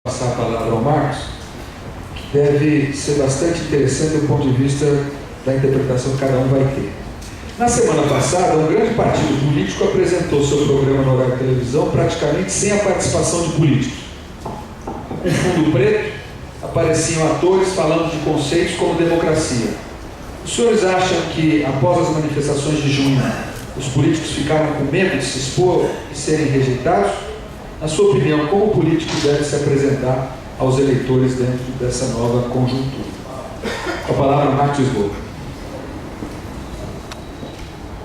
Passar a palavra ao Marcos, que deve ser bastante interessante do ponto de vista da interpretação que cada um vai ter. Na semana passada, um grande partido político apresentou seu programa no horário de televisão praticamente sem a participação de políticos. Com fundo preto, apareciam atores falando de conceitos como democracia. Os senhores acham que, após as manifestações de junho, os políticos ficaram com medo de se expor e serem rejeitados? Na sua opinião, como o político deve se apresentar aos eleitores dentro dessa nova conjuntura? Com a palavra, Marcos Lisboa.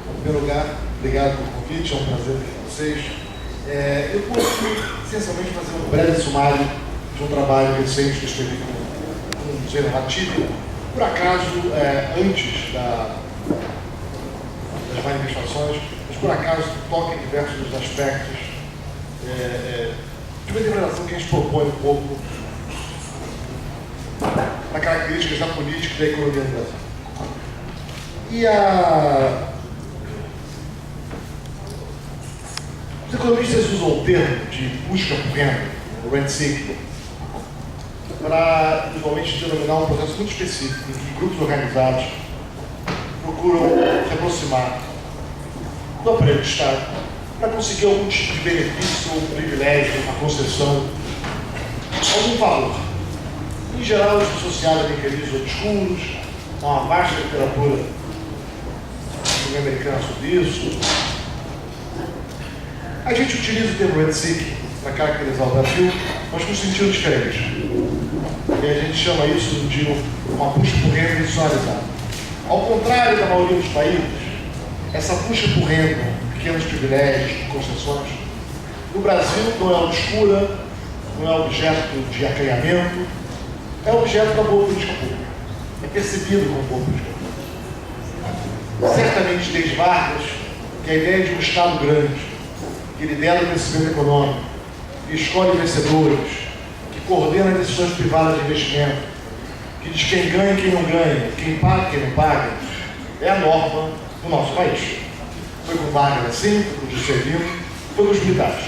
Em primeiro lugar, obrigado pelo convite, é um prazer ter com vocês. Eu vou essencialmente fazer um breve sumário de um trabalho recente que eu escrevi com um gênero atípico. Por acaso, antes das manifestações, mas por acaso toca em diversos aspectos de uma interpretação que a gente propõe um pouco na características da política e da economia do Brasil. E os economistas usam o termo de busca por renda, o rent seeking, para usualmente denominar um processo muito específico em que grupos organizados procuram se aproximar do aparelho do Estado para conseguir algum tipo de benefício ou privilégio, uma concessão, algum valor. Em geral, isso é associado a mecanismos obscuros, há uma vasta literatura americana sobre isso. A gente utiliza o termo rent seeking para caracterizar o Brasil, mas com um sentido diferente. E a gente chama isso de uma busca por renda institucionalizada. Ao contrário da maioria dos países, essa busca por renda, pequenos privilégios, concessões, no Brasil não é obscura, não é objeto de acanhamento, é objeto da boa política pública. É percebido como boa política pública. Certamente desde Vargas, que a ideia de um Estado grande, que lidera o crescimento econômico, que escolhe vencedores, que coordena decisões privadas de investimento, que diz quem ganha e quem não ganha, quem paga e quem não paga, é a norma do nosso país. Foi com Vargas assim, foi com Juscelino, foi com os militares.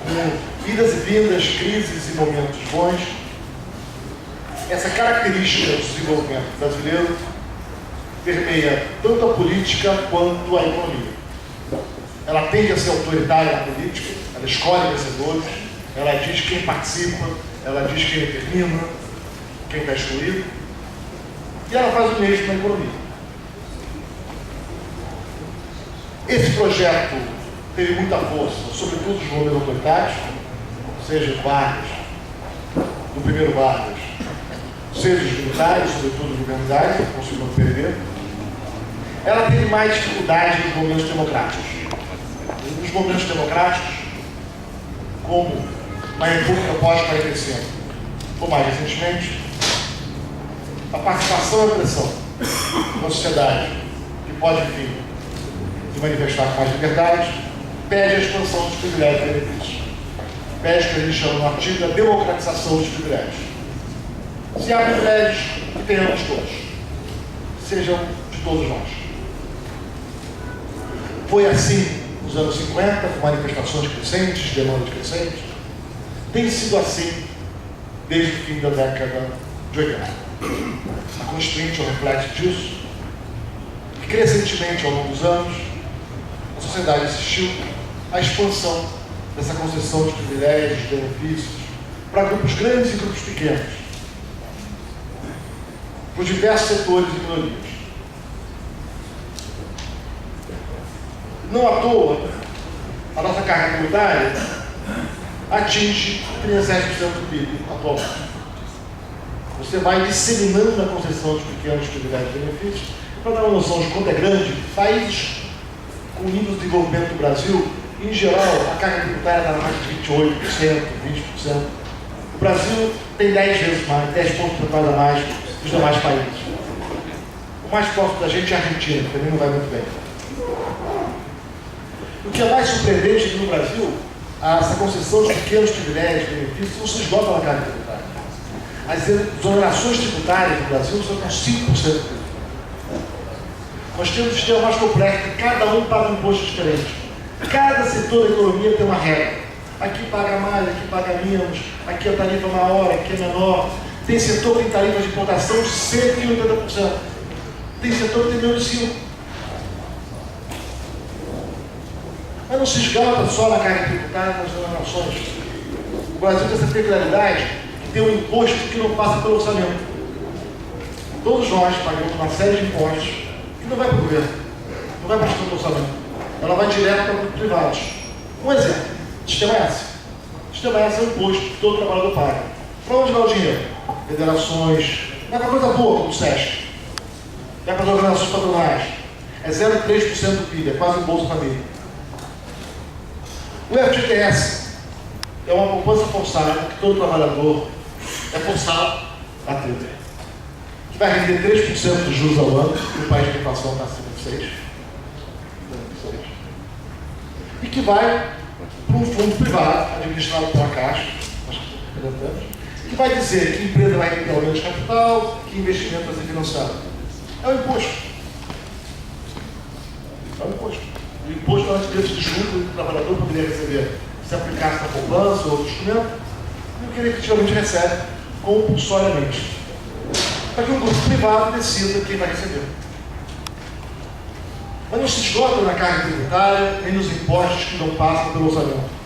Com idas e vindas, crises e momentos bons, essa característica do desenvolvimento brasileiro permeia tanto a política quanto a economia. Ela tende a ser autoritária na política, ela escolhe vencedores, ela diz quem participa, ela diz quem determina, quem está excluído, e ela faz o mesmo na economia. Esse projeto teve muita força, sobretudo os governos autoritários, seja Vargas, do primeiro Vargas, seja os militares, sobretudo os governos Geisel, com o segundo PRD. Ela teve mais dificuldade nos momentos democráticos. Nos momentos democráticos, como na República pós-45, ou mais recentemente, a participação e a pressão da sociedade, que pode vir de manifestar com mais liberdade, pede a expansão dos privilégios e benefícios. Pede o que a gente chama no artigo a democratização dos privilégios. Se há privilégios, que tenhamos todos, sejam de todos nós. Foi assim nos anos 50, com manifestações crescentes, demandas crescentes. Tem sido assim desde o fim da década de 80. A Constituinte é um reflexo disso. E crescentemente, ao longo dos anos, a sociedade assistiu à expansão dessa concessão de privilégios, de benefícios, para grupos grandes e grupos pequenos, por diversos setores e minorias. Não à toa, a nossa carga tributária atinge 37% do PIB atualmente. Você vai disseminando a concessão de pequenos privilégios e benefícios para dar uma noção de quanto é grande. Países com nível de desenvolvimento do Brasil, em geral, a carga tributária está na mais de 28%, 20%. O Brasil tem 10 vezes mais, 10 pontos percentuais a mais dos demais países. O mais próximo da gente é a Argentina, que também não vai muito bem. O que é mais surpreendente é que no Brasil, essa concessão de pequenos privilégios e benefícios não se esgota na carga tributária. As exonerações tributárias no Brasil são com 5%. Nós temos um sistema mais complexo, que cada um paga um imposto diferente. Cada setor da economia tem uma regra. aqui paga mais, aqui paga menos, aqui a tarifa é maior, aqui é menor. Tem setor que tem tarifa de importação de 180%. Tem setor que tem menos de 5%. Mas não se esgota só na carga tributária nas denominações. O Brasil tem essa peculiaridade que tem um imposto que não passa pelo orçamento. Todos nós pagamos uma série de impostos que não vai para o governo, não vai para o orçamento. Ela vai direto para os privados. Um exemplo, Sistema S. Sistema S é um imposto que todo trabalhador paga. Para onde vai o dinheiro? Federações, vai para coisa boa, como o SESC. Vai para as organizações patronais. É 0,3% do PIB, é quase um Bolsa Família. O FGTS é uma poupança forçada que todo trabalhador é forçado a ter. Que vai render 3% dos juros ao ano, e o país de inflação está acima de 6%. E que vai para um fundo privado, administrado pela Caixa, que vai dizer que empresa vai ter aumento de capital, que investimento vai ser financiado. É um imposto. É um imposto. O imposto é direitos de juros que o trabalhador poderia receber se aplicasse na poupança ou outro instrumento, e o que ele efetivamente recebe compulsoriamente. Para que um grupo privado decida quem vai receber. Mas não se esgota na carga tributária nem nos impostos que não passam pelo orçamento.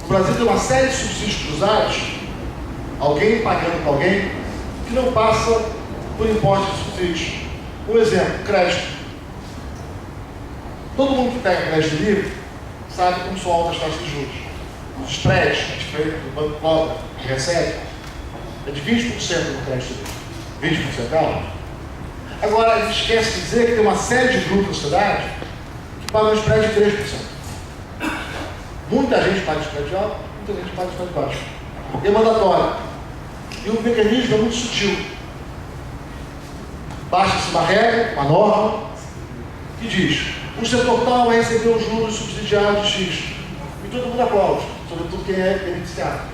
O Brasil tem uma série de subsídios cruzados, alguém pagando para alguém, que não passa por impostos e subsídios. Um exemplo, crédito. Todo mundo que pega crédito livre sabe como são altas taxas de juros. Os spreads, a diferença que o banco cobra, que recebe, é de 20% no crédito livre. 20% é alto. Agora, a gente esquece de dizer que tem uma série de grupos na sociedade que pagam um spread de 3%. Muita gente paga spread alto, muita gente paga spread baixo. É mandatório. E o mecanismo é muito sutil. Baixa-se uma regra, uma norma, que diz: o setor tal vai receber os juros subsidiados de X. E todo mundo aplaude, sobretudo quem é beneficiado.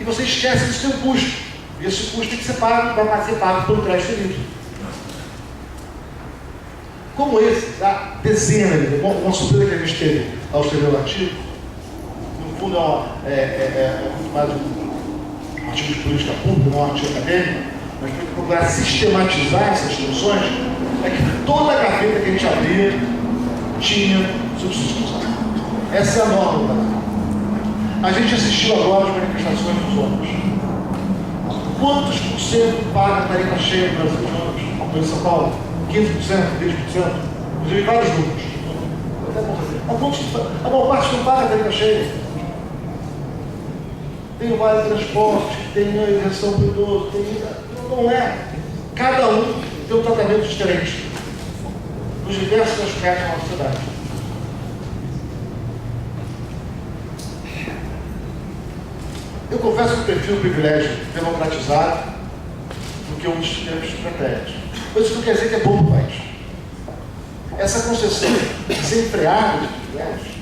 E você esquece que isso tem um custo. E esse custo tem que ser pago, vai ser pago pelo crédito livre. Como esse, há dezenas, uma surpresa que a gente teve ao escrever o artigo, no fundo é mais um artigo de política pública, não é um artigo acadêmico, mas para procurar sistematizar essas discussões, é que toda a gaveta que a gente abria tinha subsídio. Essa é a norma do Brasil. A gente assistiu agora às manifestações dos ônibus. Quantos por cento paga a tarifa cheia no Brasil de ônibus? Em São Paulo? 15%, 20%? Eu vi vários números. A maior parte não paga a tarifa cheia. Tem o vale de transporte, tem a isenção para o idoso, não é. Cada um tem um tratamento diferente nos diversos aspectos da nossa cidade. Eu confesso que eu prefiro o privilégio democratizado do que um dos termos estratégicos. Mas isso não quer dizer que é bom para o país. Essa concessão desenfreada de privilégios,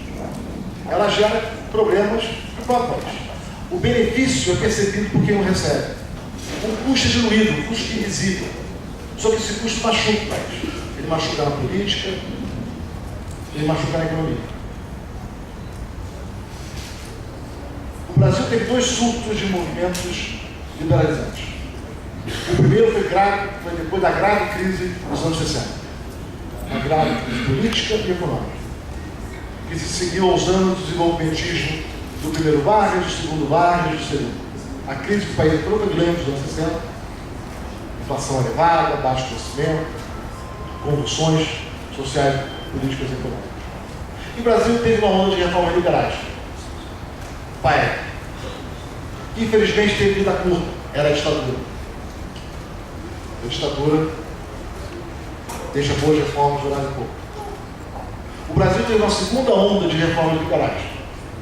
ela gera problemas para o próprio país. O benefício é percebido por quem o recebe. O custo é diluído, o custo é invisível. Só que esse custo machuca o país. Ele machuca na política, ele machuca na economia. O Brasil teve dois surtos de movimentos liberalizantes. O primeiro foi depois da grave crise dos anos 60. Uma grave crise política e econômica, que se seguiu aos anos do desenvolvimentismo do primeiro Vargas, do segundo Vargas, do segundo. A crise que o país entrou foi grande dos anos 60, inflação elevada, baixo crescimento, convulsões sociais, políticas e econômicas. E o Brasil teve uma onda de reformas liberais. Pai, infelizmente teve vida curta, era a ditadura. A ditadura deixa boas reformas durarem pouco. O Brasil teve uma segunda onda de reformas liberais,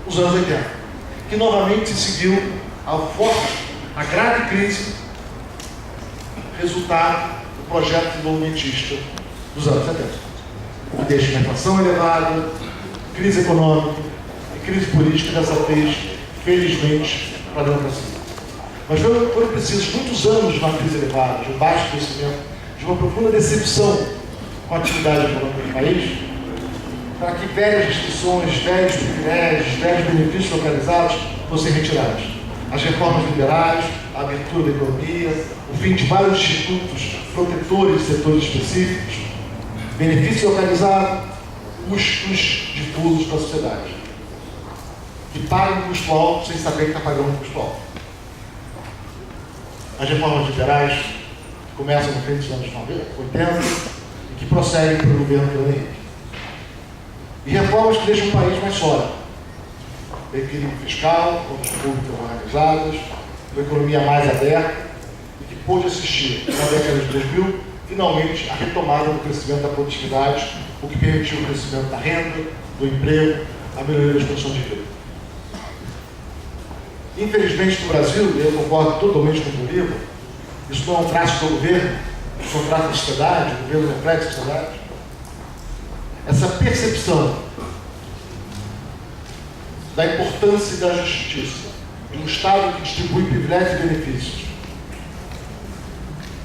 os anos 80, que novamente se seguiu a grave crise resultado do projeto desenvolvimentista dos anos 70. Que deixa a inflação elevada, crise econômica e crise política, dessa vez, felizmente, para a democracia. Mas foram precisos muitos anos de uma crise elevada, de um baixo crescimento, de uma profunda decepção com a atividade econômica do país, para que velhas restrições, velhos privilégios, velhos benefícios localizados fossem retirados. As reformas liberais, a abertura da economia, o fim de vários institutos protetores de setores específicos, benefício localizado, custos difusos para a sociedade. Que paga um custo alto sem saber que está pagando um custo alto. As reformas liberais que começam no fim dos anos 80 e que prosseguem para o governo Fernando Henrique. E reformas que deixam o país mais sólido. Equilíbrio fiscal, contas públicas organizadas, uma economia mais aberta e que pôde assistir, na década de 2000, finalmente, a retomada do crescimento da produtividade, o que permitiu o crescimento da renda, do emprego, a melhoria das condições de vida. Infelizmente, no Brasil, e eu concordo totalmente com o livro, isso não é um traço do governo, isso é um traço da sociedade, o governo reflete a sociedade. Essa percepção da importância da justiça, de um Estado que distribui privilégios e benefícios,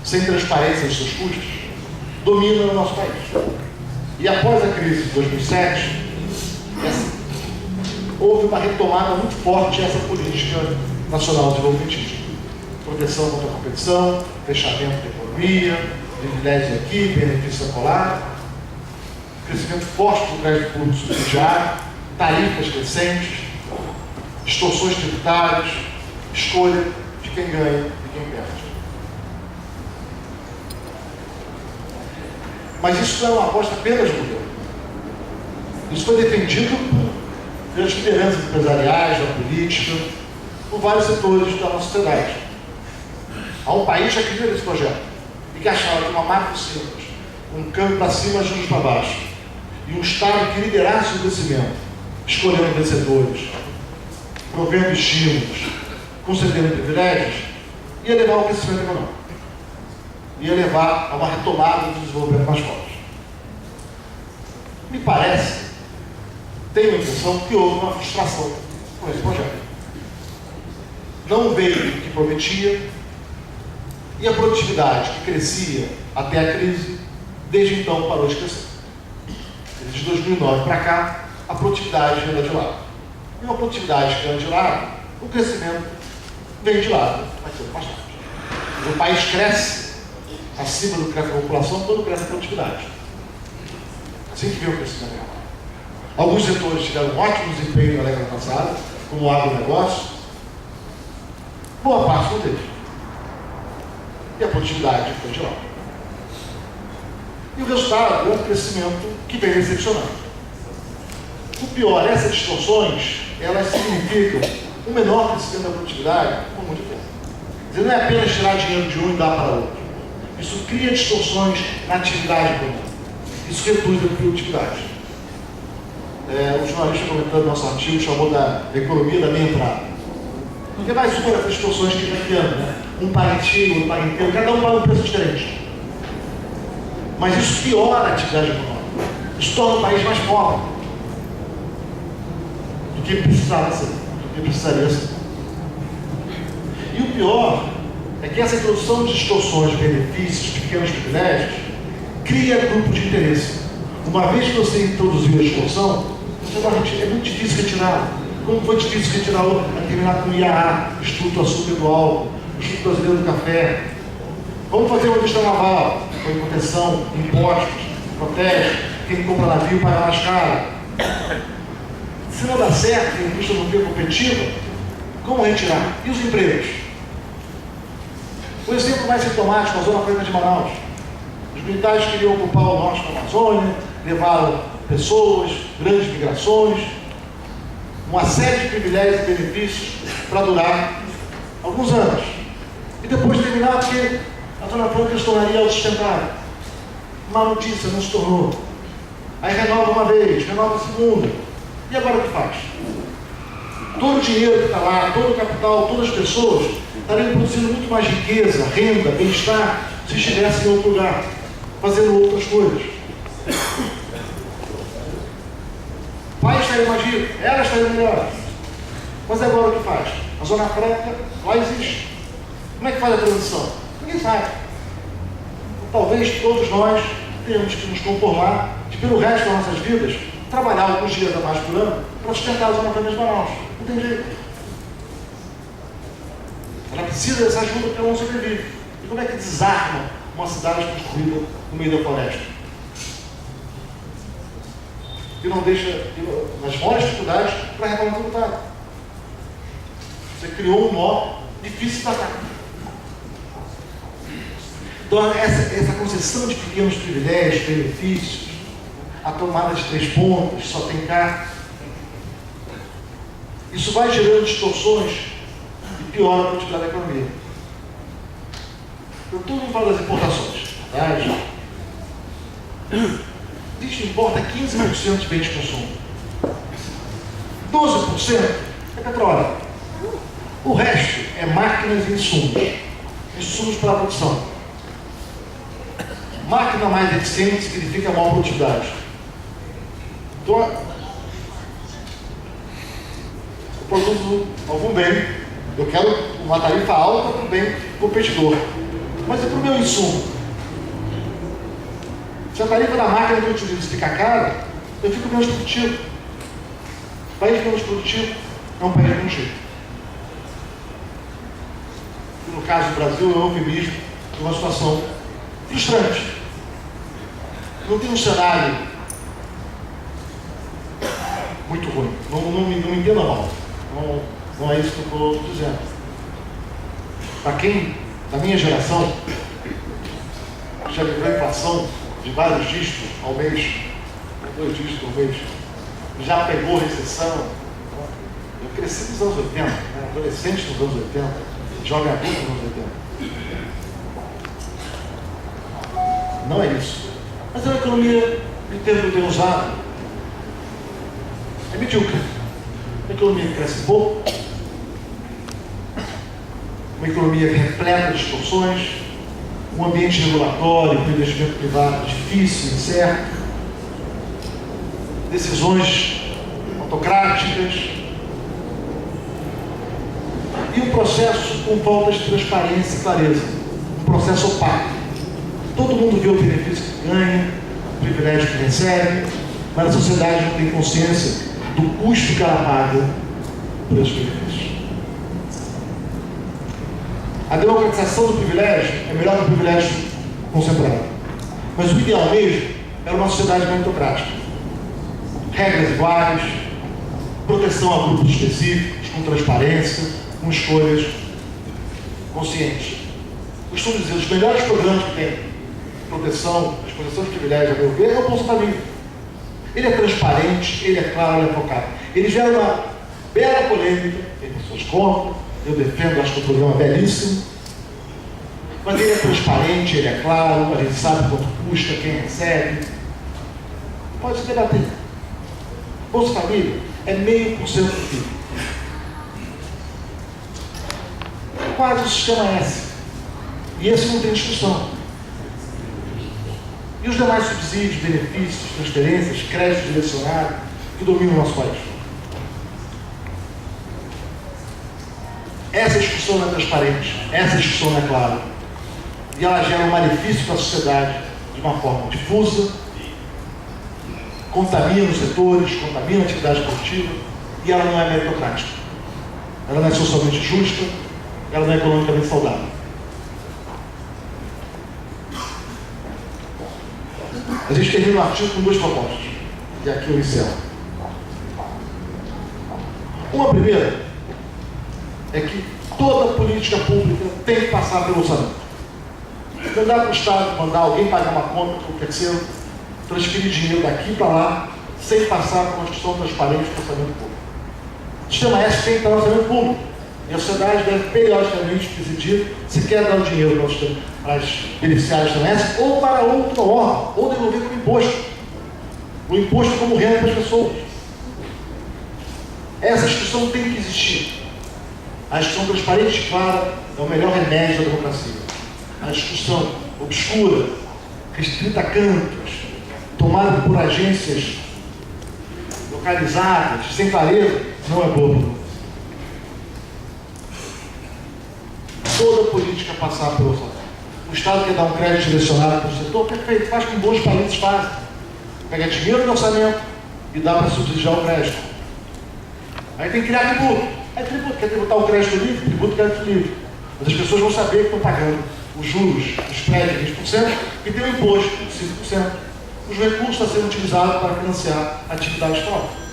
sem transparência dos seus custos, domina o nosso país. E após a crise de 2007, houve uma retomada muito forte dessa política nacional de desenvolvimento. Proteção contra a competição, fechamento da economia, privilégios aqui, benefício acolá, crescimento forte do crédito público subsidiário, tarifas crescentes, distorções tributárias, escolha de quem ganha e quem perde. Mas isso não é uma aposta apenas do governo. Isso foi defendido pelas lideranças empresariais, da política, por vários setores da nossa sociedade. Há um país que acredita nesse projeto e que achava que uma macro simples, um câmbio para cima, juros para baixo, e um Estado que liderasse o crescimento, escolhendo vencedores, provendo estímulos, concedendo privilégios, ia levar ao crescimento econômico. Ia levar a uma retomada do desenvolvimento mais forte. Me parece, tenho a impressão que houve uma frustração com esse projeto. Não veio o que prometia, e a produtividade que crescia até a crise, desde então parou de crescer. Desde 2009 para cá, a produtividade anda de lado. E uma produtividade que anda de lado, o crescimento vem de lado, vai ser bastante. O país cresce acima do crescimento da população quando cresce a produtividade. Assim que vem o crescimento real. Alguns setores tiveram um ótimo desempenho na década passada, como o agronegócio. Boa parte não teve. E a produtividade foi de lado. E o resultado é um crescimento que vem decepcionando. O pior, essas distorções, elas significam um menor crescimento da produtividade por muito tempo. Quer dizer, não é apenas tirar dinheiro de um e dar para outro. Isso cria distorções na atividade econômica. Isso reduz a produtividade. O jornalista comentando no nosso artigo chamou da economia da meia entrada. Porque mais uma dessas distorções que está criando, né? Um paga inteiro, outro paga inteiro, cada um paga um preço diferente. Mas isso piora a atividade econômica. Isso torna o país mais pobre do que precisava ser, do que precisaria ser. E o pior é que essa introdução de distorções, de benefícios, de pequenos privilégios, cria grupo de interesse. Uma vez que você introduziu a distorção, é muito difícil retirar. Como foi difícil retirar a terminar com o IAA, Instituto Açúcar do Álcool, Instituto Brasileiro do Café. Vamos fazer uma indústria naval, com proteção, impostos, protege, quem compra navio paga mais caro. Se não dá certo, a indústria não fica competitiva, como retirar? E os empregos? O exemplo mais sintomático, a Zona Franca de Manaus. Os militares queriam ocupar o norte da Amazônia, levaram pessoas, grandes migrações, uma série de privilégios e benefícios para durar alguns anos. E depois terminar porque a Zona Franca se tornaria autossustentável. Má notícia, não se tornou. Aí renova uma vez, renova a segunda. E agora o que faz? Todo o dinheiro que está lá, todo o capital, todas as pessoas estariam produzindo muito mais riqueza, renda, bem-estar, se estivessem em outro lugar, fazendo outras coisas. O país estaria mais rico, ela estaria melhor. Mas agora o que faz? A Zona Franca lá existe. Como é que faz a transição? Ninguém sabe. Talvez todos nós tenhamos que nos conformar de, pelo resto das nossas vidas, trabalhar alguns dias a mais por ano para sustentar as montanhas de Manaus. Não tem jeito. Ela precisa dessa ajuda porque ela não sobrevive. E como é que desarma uma cidade construída no meio da floresta? E não deixa nas maiores dificuldades para reclamar tributário. Você criou um nó difícil de atacar. Então, essa concessão de pequenos privilégios, benefícios, a tomada de 3 pontos, só tem cá, isso vai gerando distorções e piora a produtividade da economia. Eu todo mundo fala das importações, verdade? A gente importa 15% de bens de consumo. 12% é petróleo. O resto é máquinas e insumos. Insumos para a produção. Máquina mais eficiente significa maior produtividade. Então, eu produzo algum bem, eu quero uma tarifa alta para o bem competidor. Mas é para o meu insumo. Se a tarifa da máquina que eu utilizo ficar cara, eu fico menos produtivo. O país menos produtivo é um país menos rico. No caso do Brasil, é um eufemismo de uma situação frustrante. Não tem um cenário muito ruim. Não me entenda mal. Não é isso que eu estou dizendo. Para quem, da minha geração, já viveu a inflação de vários dígitos ao mês, 2 dígitos ao mês, já pegou recessão. Eu cresci nos anos 80, né? Adolescente nos anos 80, jovem adulto nos anos 80. Não é isso. Mas é uma economia, em termos de usado, é medíocre. Uma economia que cresce pouco, uma economia repleta de distorções, um ambiente regulatório para o investimento privado difícil, incerto, decisões autocráticas e um processo com falta de transparência e clareza, um processo opaco. Todo mundo vê o benefício que ganha, o privilégio que recebe, mas a sociedade não tem consciência do custo que ela paga por esses benefícios. A democratização do privilégio é melhor que o privilégio concentrado. Mas o ideal mesmo era uma sociedade meritocrática. Regras iguais, proteção a grupos específicos, com transparência, com escolhas conscientes. Costumo dizer, os melhores programas que tem proteção, exposição de privilégios, a meu ver, é o Bolsa Família. Ele é transparente, ele é claro, ele é focado. Ele gera uma bela polêmica, tem pessoas contra, eu defendo, acho que o programa é belíssimo, mas ele é transparente, ele é claro, a gente sabe quanto custa, quem recebe. Pode se debater. Bolsa Família é 0,5% do PIB. Quase o sistema S. E esse não tem discussão. E os demais subsídios, benefícios, transferências, crédito direcionado, que dominam o nosso país. Essa discussão não é transparente, essa discussão não é clara. E ela gera um malefício para a sociedade de uma forma difusa, contamina os setores, contamina a atividade produtiva, e ela não é meritocrática. Ela não é socialmente justa, ela não é economicamente saudável. A gente termina o artigo com 2 propostas, e aqui eu encerro. Uma primeira é que toda política pública tem que passar pelo orçamento. Não dá para o Estado mandar alguém pagar uma conta para o terceiro, transferir dinheiro daqui para lá, sem passar por uma discussão transparente do orçamento público. O sistema S tem que estar no orçamento público. E a sociedade deve periodicamente decidir se quer dar o dinheiro para as beneficiárias do S ou para outro órgão, ou devolver como imposto. O imposto como renda para as pessoas. Essa discussão tem que existir. A discussão transparente e clara é o melhor remédio da democracia. A discussão obscura, restrita a cantos, tomada por agências localizadas, sem clareza, não é boa. Toda política passar pelo orçamento. O Estado quer dar um crédito direcionado para o setor, perfeito, faz como bons países fazem. Pega dinheiro do orçamento e dá para subsidiar o crédito. Aí tem que criar tributo. Aí tributo, quer tributar o crédito livre? Tributo o crédito livre. Mas as pessoas vão saber que estão pagando os juros, os prédios de 20% e tem o imposto de 5%. Os recursos estão sendo utilizados para financiar atividades próprias.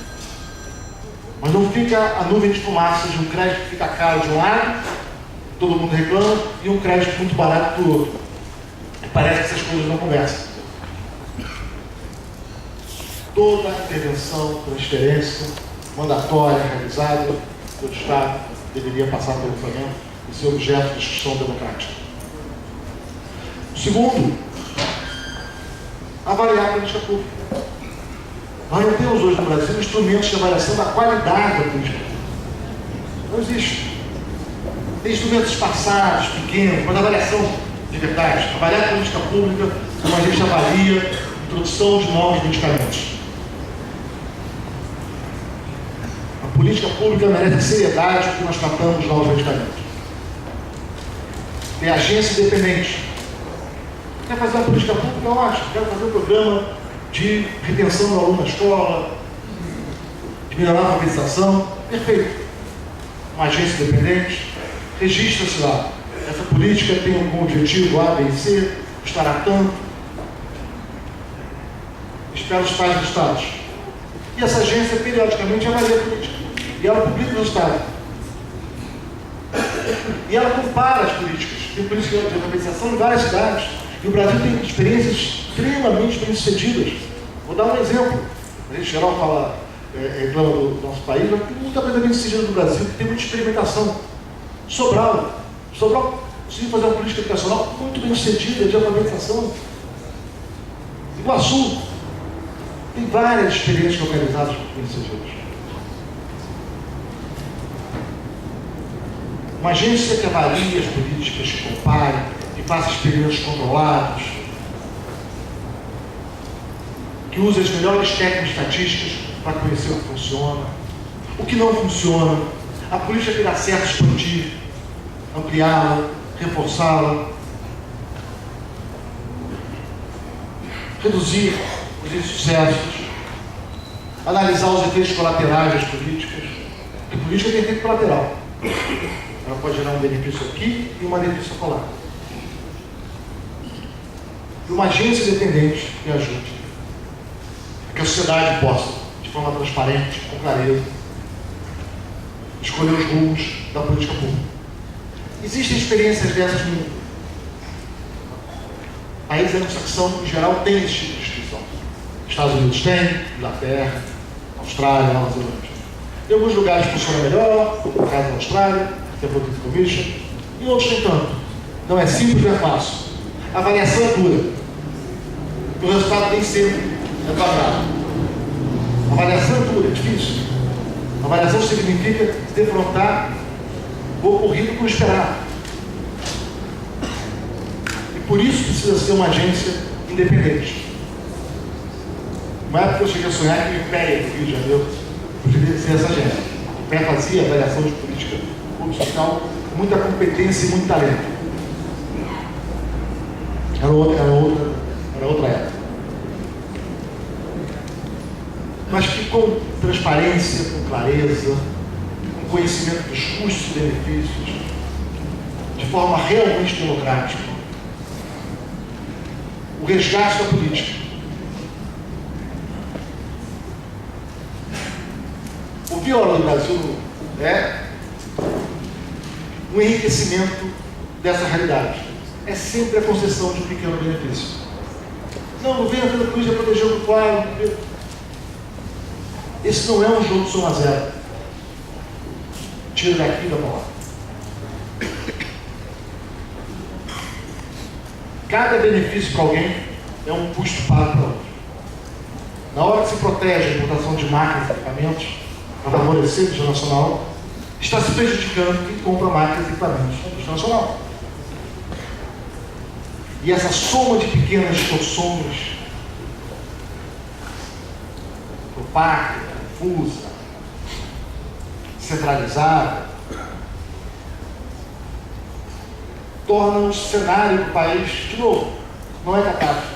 Mas não fica a nuvem de fumaça de um crédito que fica caro de um lado, todo mundo reclama, e um crédito muito barato do outro. E parece que essas coisas não conversam. Toda intervenção, transferência mandatória realizada pelo Estado deveria passar pelo Flamengo e ser objeto de discussão democrática. O segundo, avaliar a política pública. Nós não temos hoje no Brasil instrumentos de avaliação da qualidade da política pública. Não existe. Tem instrumentos passados, pequenos, mas avaliação de verdade. Avaliar a política pública como a gente avalia a introdução de novos medicamentos. A política pública merece seriedade porque nós tratamos de novos medicamentos. Tem agência independente. Quer fazer uma política pública? Ótimo. Quero fazer um programa de retenção do aluno na escola, de melhorar a alfabetização. Perfeito. Uma agência independente. Registra-se lá. Essa política tem como objetivo A, B e C, estará tanto. Espera os tais resultados. E essa agência, periodicamente, avalia a política. E ela publica os resultados. E ela compara as políticas. Tem política de alfabetização em várias cidades. E o Brasil tem experiências extremamente bem-sucedidas. Vou dar um exemplo. A gente, em geral, fala, reclama do nosso país, mas tem muita coisa bem-sucedida no Brasil, que tem muita experimentação. Sobral conseguiu fazer uma política educacional muito bem-sucedida de alfabetização. Iguaçu tem várias experiências localizadas bem-sucedidas. Uma agência que avalie as políticas, que compare, que faça experimentos controlados, que use as melhores técnicas estatísticas para conhecer o que funciona, o que não funciona, a política que dá certo expandir, ampliá-la, reforçá-la, reduzir os insucessos, analisar os efeitos colaterais das políticas. Porque política tem efeito colateral. Ela pode gerar um benefício aqui e um benefício acolá. E uma agência independente que ajude. Que a sociedade possa, de forma transparente, com clareza, escolher os rumos da política pública. Existem experiências dessas no mundo. Países anglo-saxões, em geral, têm esse tipo de instituição. Estados Unidos tem, Inglaterra, Austrália, Nova Zelândia. Em alguns lugares funciona melhor, no caso da Austrália, que é a Political Commission, e outros nem tanto. Não é simples, não é fácil. A avaliação é dura. O resultado nem sempre é quadrado. A avaliação é dura, é difícil. A avaliação significa se defrontar o ocorrido com o esperado. E por isso precisa ser uma agência independente. Uma época eu cheguei a sonhar que o IPEA do Rio de Janeiro poderia ser essa agência. O IPEA fazia avaliação de política pública social com muita competência e muito talento. Era outra época. Mas que com transparência, com clareza, com conhecimento dos custos e benefícios, de forma realmente democrática, o resgate da política. O viola do Brasil é um enriquecimento dessa realidade. É sempre a concessão de um pequeno benefício. Não, o governo da polícia protegeu o quadro. Esse não é um jogo de soma zero. Tira daqui e dá para lá. Cada benefício para alguém é um custo pago para outro. Na hora que se protege a importação de máquinas e equipamentos para favorecer a indústria nacional, está se prejudicando quem compra máquinas e equipamentos da indústria nacional. E essa soma de pequenas distorções, opaca, confusa, centralizada, torna o cenário do país, de novo, não é catástrofe.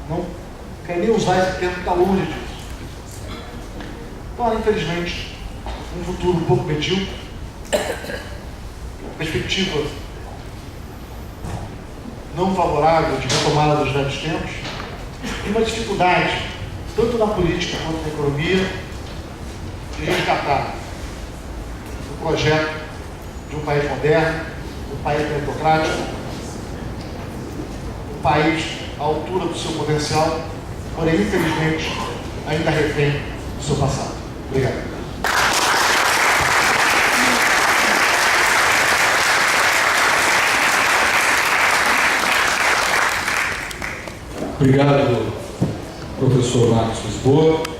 Não quero nem usar esse termo, está longe disso. Então, infelizmente, um futuro um pouco medíocre, perspectiva não favorável de retomada dos velhos tempos, e uma dificuldade, tanto na política quanto na economia, de resgatar o projeto de um país moderno, um país meritocrático, um país à altura do seu potencial, porém, infelizmente, ainda refém do seu passado. Obrigado. Obrigado, professor Marcos Lisboa.